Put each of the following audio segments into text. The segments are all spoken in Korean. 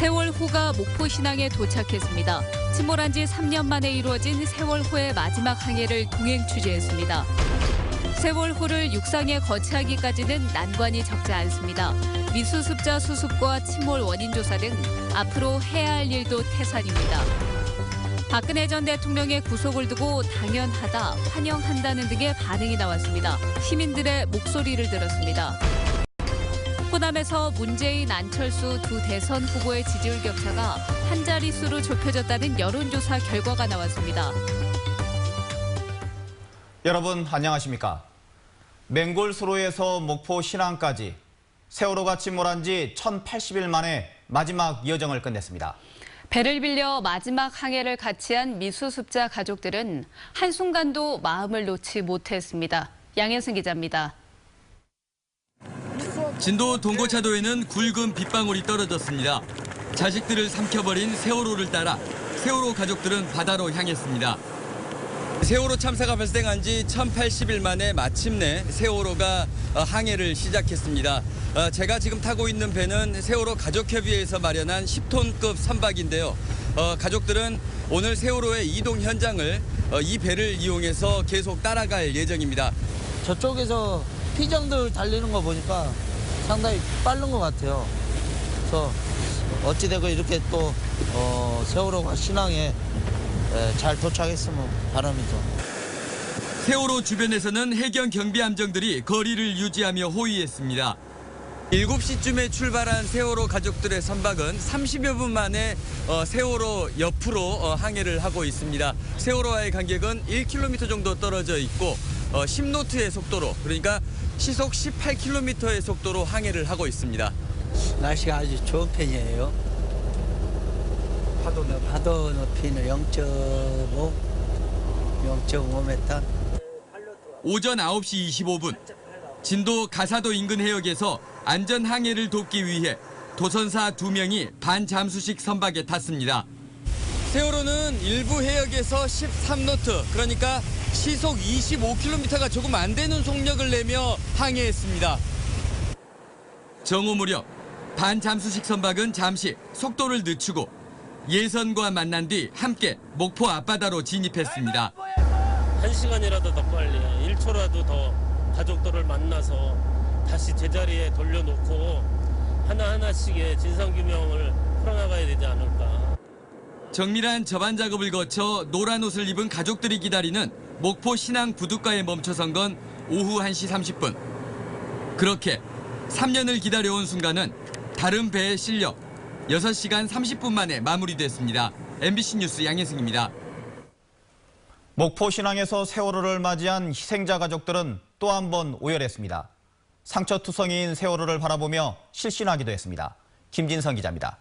세월호가 목포 신항에 도착했습니다. 침몰한 지 3년 만에 이루어진 세월호의 마지막 항해를 동행 취재했습니다. 세월호를 육상에 거치하기까지는 난관이 적지 않습니다. 미수습자 수습과 침몰 원인 조사 등 앞으로 해야 할 일도 태산입니다. 박근혜 전 대통령의 구속을 두고 당연하다, 환영한다는 등의 반응이 나왔습니다. 시민들의 목소리를 들었습니다. 호남에서 문재인, 안철수 두 대선 후보의 지지율 격차가 한 자릿수로 좁혀졌다는 여론조사 결과가 나왔습니다. 여러분 안녕하십니까? 맹골수로에서 목포 신항까지 세월호가 침몰한 지 1080일 만에 마지막 여정을 끝냈습니다. 배를 빌려 마지막 항해를 같이 한 미수습자 가족들은 한순간도 마음을 놓지 못했습니다. 양현승 기자입니다. 진도 동고차도에는 굵은 빗방울이 떨어졌습니다. 자식들을 삼켜버린 세월호를 따라 세월호 가족들은 바다로 향했습니다. 세월호 참사가 발생한 지 1080일 만에 마침내 세월호가 항해를 시작했습니다. 제가 지금 타고 있는 배는 세월호 가족협의회에서 마련한 10톤급 선박인데요. 가족들은 오늘 세월호의 이동 현장을 이 배를 이용해서 계속 따라갈 예정입니다. 저쪽에서 피정들 달리는 거 보니까 상당히 빠른 것 같아요. 그래서 어찌되고 이렇게 또 세월호가 신항에 잘 도착했으면 바람이죠. 세월호 주변에서는 해경 경비 함정들이 거리를 유지하며 호위했습니다. 7시쯤에 출발한 세월호 가족들의 선박은 30여 분 만에 세월호 옆으로 항해를 하고 있습니다. 세월호와의 간격은 1km 정도 떨어져 있고 10노트의 속도로, 그러니까 시속 18km의 속도로 항해를 하고 있습니다. 날씨가 아주 좋은 편이에요. 파도 높이는 0.5m. 오전 9시 25분, 진도 가사도 인근 해역에서 안전 항해를 돕기 위해 도선사 2명이 반잠수식 선박에 탔습니다. 세월호는 일부 해역에서 13노트, 그러니까 시속 25km가 조금 안 되는 속력을 내며 항해했습니다. 정오 무렵 반잠수식 선박은 잠시 속도를 늦추고 예선과 만난 뒤 함께 목포 앞바다로 진입했습니다. 1시간이라도 더 빨리, 1초라도 더 가족들을 만나서 다시 제자리에 돌려놓고 하나하나씩의 진상규명을 풀어나가야 되지 않을까. 정밀한 접안 작업을 거쳐 노란 옷을 입은 가족들이 기다리는 목포 신항 부둣가에 멈춰선 건 오후 1시 30분. 그렇게 3년을 기다려온 순간은 다른 배에 실려 6시간 30분 만에 마무리됐습니다. MBC 뉴스 양혜승입니다. 목포 신항에서 세월호를 맞이한 희생자 가족들은 또 한 번 오열했습니다. 상처투성이인 세월호를 바라보며 실신하기도 했습니다. 김진성 기자입니다.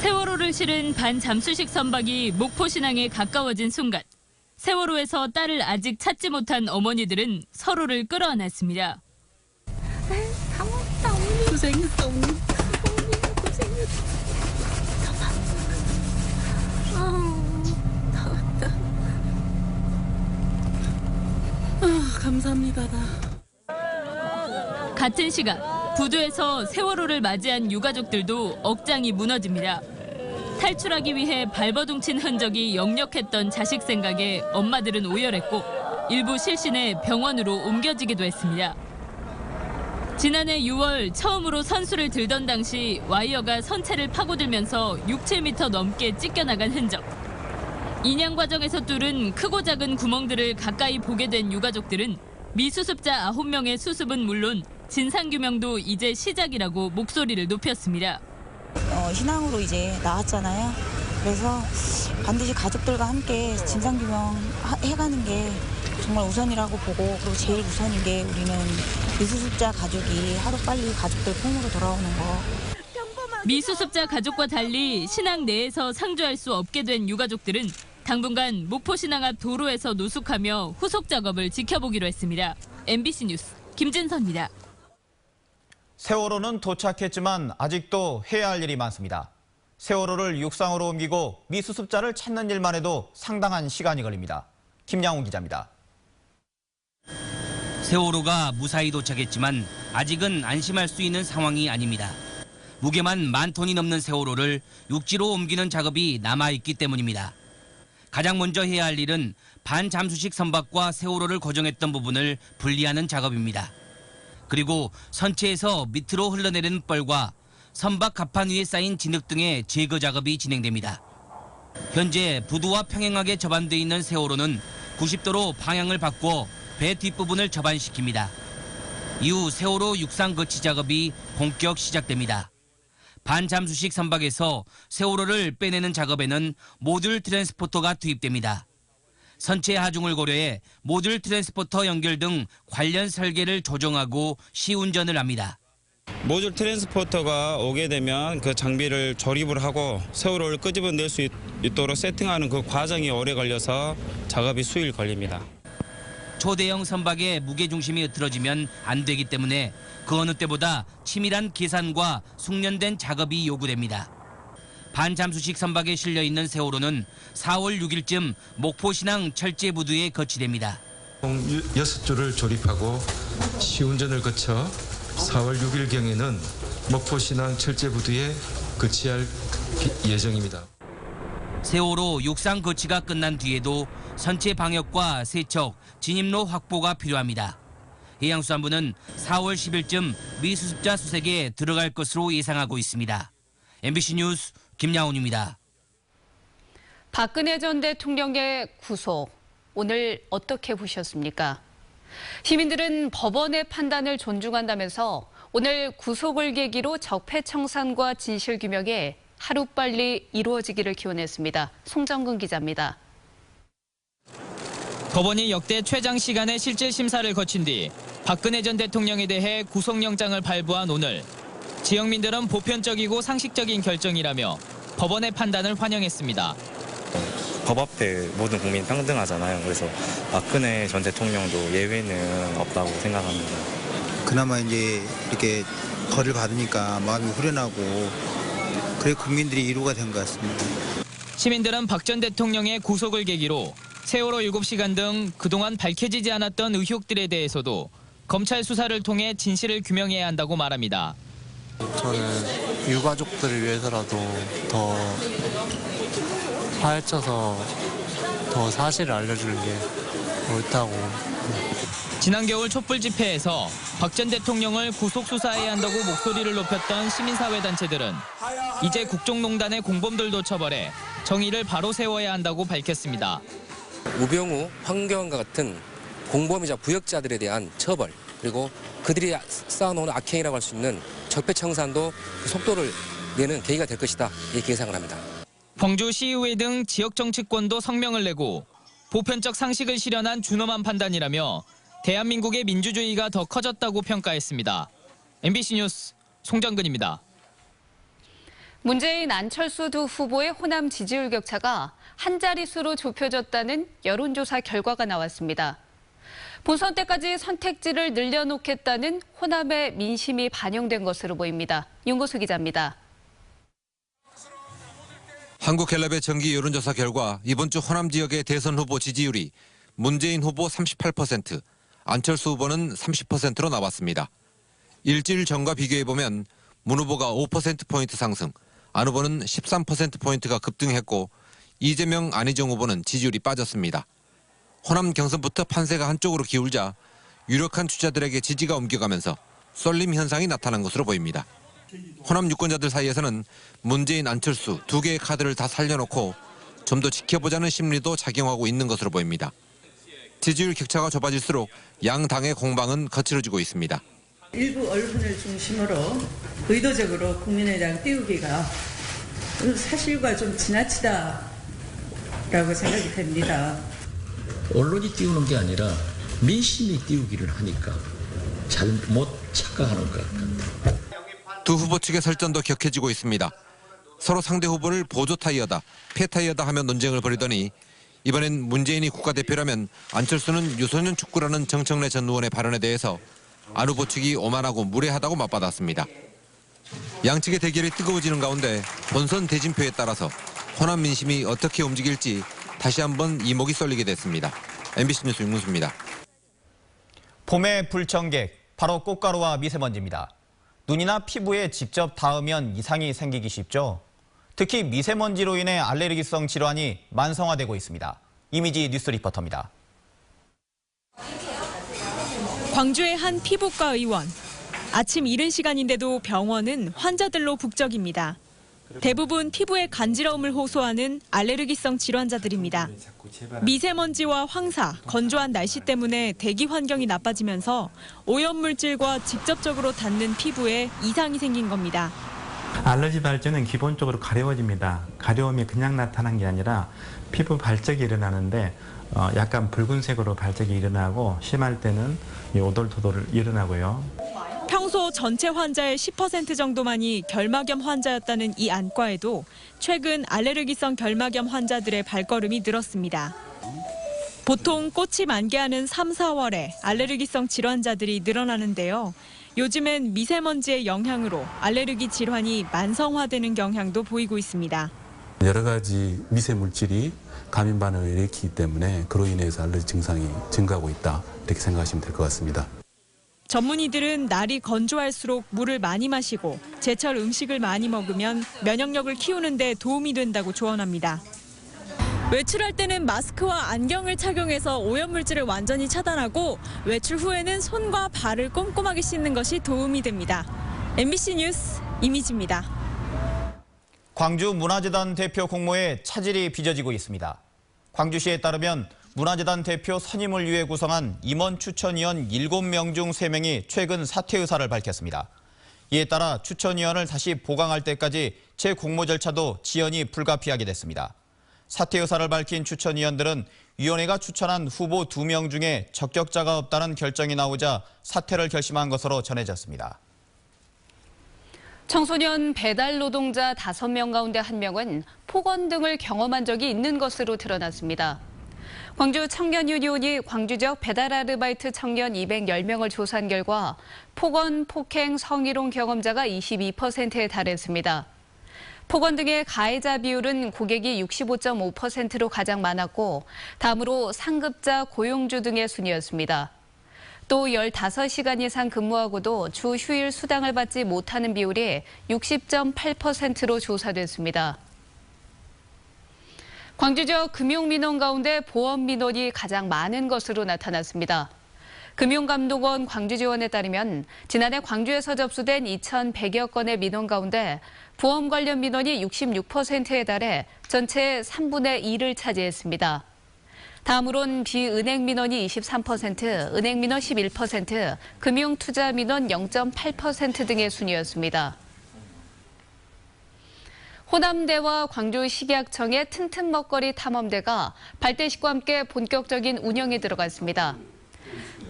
세월호를 실은 반잠수식 선박이 목포 신항에 가까워진 순간 세월호에서 딸을 아직 찾지 못한 어머니들은 서로를 끌어안았습니다. 고맙다, 언니. 고생했어, 언니. 언니 고생했어. 다 왔다. 감사합니다. 같은 시간 부두에서 세월호를 맞이한 유가족들도 억장이 무너집니다. 탈출하기 위해 발버둥친 흔적이 역력했던 자식 생각에 엄마들은 오열했고 일부 실신해 병원으로 옮겨지기도 했습니다. 지난해 6월 처음으로 선수를 들던 당시 와이어가 선체를 파고들면서 6-7m 넘게 찢겨나간 흔적. 인양 과정에서 뚫은 크고 작은 구멍들을 가까이 보게 된 유가족들은 미수습자 9명의 수습은 물론 진상규명도 이제 시작이라고 목소리를 높였습니다. 신항으로 이제 나왔잖아요. 그래서 반드시 가족들과 함께 진상규명 해가는 게 정말 우선이라고 보고, 그리고 제일 우선인 게 우리는 미수습자 가족이 하루빨리 가족들 품으로 돌아오는 거. 미수습자 가족과 달리 신항 내에서 상주할 수 없게 된 유가족들은 당분간 목포 신항 앞 도로에서 노숙하며 후속 작업을 지켜보기로 했습니다. MBC 뉴스 김진선입니다. 세월호는 도착했지만 아직도 해야 할 일이 많습니다. 세월호를 육상으로 옮기고 미수습자를 찾는 일만 해도 상당한 시간이 걸립니다. 김양훈 기자입니다. 세월호가 무사히 도착했지만 아직은 안심할 수 있는 상황이 아닙니다. 무게만 10,000톤이 넘는 세월호를 육지로 옮기는 작업이 남아있기 때문입니다. 가장 먼저 해야 할 일은 반잠수식 선박과 세월호를 고정했던 부분을 분리하는 작업입니다. 그리고 선체에서 밑으로 흘러내리는 뻘과 선박 갑판 위에 쌓인 진흙 등의 제거 작업이 진행됩니다. 현재 부두와 평행하게 접안돼 있는 세월호는 90도로 방향을 바꿔 배 뒷부분을 접안시킵니다. 이후 세월호 육상 거치 작업이 본격 시작됩니다. 반잠수식 선박에서 세월호를 빼내는 작업에는 모듈 트랜스포터가 투입됩니다. 선체 하중을 고려해 모듈 트랜스포터 연결 등 관련 설계를 조정하고 시운전을 합니다. 모듈 트랜스포터가 오게 되면 그 장비를 조립을 하고 세월호를 끄집어낼 수 있도록 세팅하는 그 과정이 오래 걸려서 작업이 수일 걸립니다. 초대형 선박의 무게중심이 흐트러지면 안 되기 때문에 그 어느 때보다 치밀한 계산과 숙련된 작업이 요구됩니다. 반잠수식 선박에 실려 있는 세월호는 4월 6일쯤 목포신항 철제부두에 거치됩니다. 총 6줄을 조립하고 시운전을 거쳐 4월 6일경에는 목포신항 철제부두에 거치할 예정입니다. 세월호 육상 거치가 끝난 뒤에도 선체 방역과 세척, 진입로 확보가 필요합니다. 해양수산부는 4월 10일쯤 미수습자 수색에 들어갈 것으로 예상하고 있습니다. MBC 뉴스 김야온입니다. 박근혜 전 대통령의 구속, 오늘 어떻게 보셨습니까? 시민들은 법원의 판단을 존중한다면서 오늘 구속을 계기로 적폐청산과 진실규명에 하루빨리 이루어지기를 기원했습니다. 송정근 기자입니다. 법원이 역대 최장 시간의 실질 심사를 거친 뒤 박근혜 전 대통령에 대해 구속영장을 발부한 오늘, 지역민들은 보편적이고 상식적인 결정이라며 법원의 판단을 환영했습니다. 법 앞에 모든 국민 평등하잖아요. 그래서 박근혜 전 대통령도 예외는 없다고 생각합니다. 그나마 이제 이렇게 벌을 받으니까 마음이 후련하고 그래 국민들이 위로가 된 것 같습니다. 시민들은 박 전 대통령의 구속을 계기로 세월호 7시간 등 그동안 밝혀지지 않았던 의혹들에 대해서도 검찰 수사를 통해 진실을 규명해야 한다고 말합니다. 저는 유가족들을 위해서라도 더 파헤쳐서 더 사실을 알려주는 게 옳다고. 지난 겨울 촛불 집회에서 박 전 대통령을 구속 수사해야 한다고 목소리를 높였던 시민사회단체들은 이제 국정농단의 공범들도 처벌해 정의를 바로 세워야 한다고 밝혔습니다. 우병우, 황교안과 같은 공범이자 부역자들에 대한 처벌, 그리고 그들이 쌓아놓은 악행이라고 할 수 있는 적폐청산도 속도를 내는 계기가 될 것이다, 이렇게 예상을 합니다. 광주시의회 등 지역 정치권도 성명을 내고 보편적 상식을 실현한 준엄한 판단이라며 대한민국의 민주주의가 더 커졌다고 평가했습니다. MBC 뉴스 송정근입니다. 문재인 안철수 두 후보의 호남 지지율 격차가 한 자릿수로 좁혀졌다는 여론조사 결과가 나왔습니다. 본선 때까지 선택지를 늘려놓겠다는 호남의 민심이 반영된 것으로 보입니다. 윤고수 기자입니다. 한국갤럽의 정기 여론조사 결과 이번 주 호남 지역의 대선 후보 지지율이 문재인 후보 38%, 안철수 후보는 30%로 나왔습니다. 일주일 전과 비교해보면 문 후보가 5%포인트 상승, 안 후보는 13%포인트가 급등했고 이재명, 안희정 후보는 지지율이 빠졌습니다. 호남 경선부터 판세가 한쪽으로 기울자 유력한 주자들에게 지지가 옮겨가면서 쏠림 현상이 나타난 것으로 보입니다. 호남 유권자들 사이에서는 문재인, 안철수 두 개의 카드를 다 살려놓고 좀 더 지켜보자는 심리도 작용하고 있는 것으로 보입니다. 지지율 격차가 좁아질수록 양 당의 공방은 거칠어지고 있습니다. 일부 언론을 중심으로 의도적으로 국민의당 띄우기가 사실과 좀 지나치다라고 생각이 됩니다. 언론이 띄우는 게 아니라 민심이 띄우기를 하니까 잘못 착각하는 것 같습니다. 두 후보 측의 설전도 격해지고 있습니다. 서로 상대 후보를 보조 타이어다, 폐 타이어다 하며 논쟁을 벌이더니 이번엔 문재인이 국가대표라면 안철수는 유소년 축구라는 정청래 전 의원의 발언에 대해서 안 후보 측이 오만하고 무례하다고 맞받았습니다. 양측의 대결이 뜨거워지는 가운데 본선 대진표에 따라서 호남 민심이 어떻게 움직일지 다시 한번 이목이 쏠리게 됐습니다. MBC 뉴스 윤문수입니다. 봄의 불청객, 바로 꽃가루와 미세먼지입니다. 눈이나 피부에 직접 닿으면 이상이 생기기 쉽죠. 특히 미세먼지로 인해 알레르기성 질환이 만성화되고 있습니다. 이미지 뉴스 리포터입니다. 광주의 한 피부과 의원. 아침 이른 시간인데도 병원은 환자들로 북적입니다. 대부분 피부에 간지러움을 호소하는 알레르기성 질환자들입니다. 미세먼지와 황사, 건조한 날씨 때문에 대기 환경이 나빠지면서 오염물질과 직접적으로 닿는 피부에 이상이 생긴 겁니다. 알러지 발전은 기본적으로 가려워집니다. 가려움이 그냥 나타난 게 아니라 피부 발적이 일어나는데 약간 붉은색으로 발적이 일어나고 심할 때는 오돌토돌 일어나고요. 평소 전체 환자의 10% 정도만이 결막염 환자였다는 이 안과에도 최근 알레르기성 결막염 환자들의 발걸음이 늘었습니다. 보통 꽃이 만개하는 3, 4월에 알레르기성 질환자들이 늘어나는데요. 요즘엔 미세먼지의 영향으로 알레르기 질환이 만성화되는 경향도 보이고 있습니다. 여러 가지 미세 물질이 감염 반응을 일으키기 때문에 그로 인해서 알레르기 증상이 증가하고 있다, 이렇게 생각하시면 될 것 같습니다. 전문의들은 날이 건조할수록 물을 많이 마시고 제철 음식을 많이 먹으면 면역력을 키우는 데 도움이 된다고 조언합니다. 외출할 때는 마스크와 안경을 착용해서 오염물질을 완전히 차단하고 외출 후에는 손과 발을 꼼꼼하게 씻는 것이 도움이 됩니다. MBC 뉴스 이미지입니다. 광주 문화재단 대표 공모에 차질이 빚어지고 있습니다. 광주시에 따르면 문화재단 대표 선임을 위해 구성한 임원 추천위원 7명 중 3명이 최근 사퇴 의사를 밝혔습니다. 이에 따라 추천위원을 다시 보강할 때까지 재공모 절차도 지연이 불가피하게 됐습니다. 사퇴 의사를 밝힌 추천위원들은 위원회가 추천한 후보 2명 중에 적격자가 없다는 결정이 나오자 사퇴를 결심한 것으로 전해졌습니다. 청소년 배달 노동자 5명 가운데 1명은 폭언 등을 경험한 적이 있는 것으로 드러났습니다. 광주 청년유니온이 광주 지역 배달 아르바이트 청년 210명을 조사한 결과 폭언, 폭행, 성희롱 경험자가 22%에 달했습니다. 폭언 등의 가해자 비율은 고객이 65.5%로 가장 많았고 다음으로 상급자, 고용주 등의 순이었습니다. 또 15시간 이상 근무하고도 주 휴일 수당을 받지 못하는 비율이 60.8%로 조사됐습니다. 광주 지역 금융민원 가운데 보험민원이 가장 많은 것으로 나타났습니다. 금융감독원 광주지원에 따르면 지난해 광주에서 접수된 2,100여 건의 민원 가운데 보험 관련 민원이 66%에 달해 전체의 3분의 2를 차지했습니다. 다음으론 비은행 민원이 23%, 은행 민원 11%, 금융투자 민원 0.8% 등의 순이었습니다. 호남대와 광주식약청의 튼튼 먹거리 탐험대가 발대식과 함께 본격적인 운영에 들어갔습니다.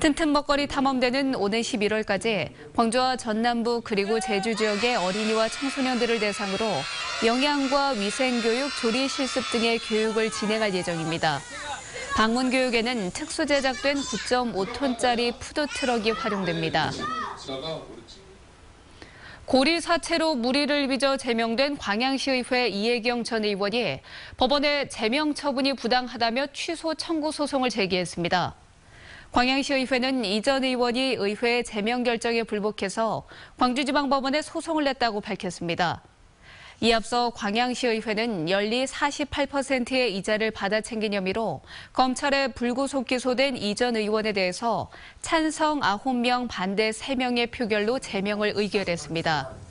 튼튼 먹거리 탐험대는 오는 11월까지 광주와 전남부 그리고 제주 지역의 어린이와 청소년들을 대상으로 영양과 위생교육, 조리 실습 등의 교육을 진행할 예정입니다. 방문 교육에는 특수 제작된 9.5톤짜리 푸드트럭이 활용됩니다. 고리 사체로 무리를 빚어 제명된 광양시의회 이혜경 전 의원이 법원에 제명 처분이 부당하다며 취소 청구 소송을 제기했습니다. 광양시의회는 이 전 의원이 의회의 제명 결정에 불복해서 광주지방법원에 소송을 냈다고 밝혔습니다. 이에 앞서 광양시의회는 연리 48%의 이자를 받아 챙긴 혐의로 검찰에 불구속 기소된 이 전 의원에 대해서 찬성 9명, 반대 3명의 표결로 제명을 의결했습니다.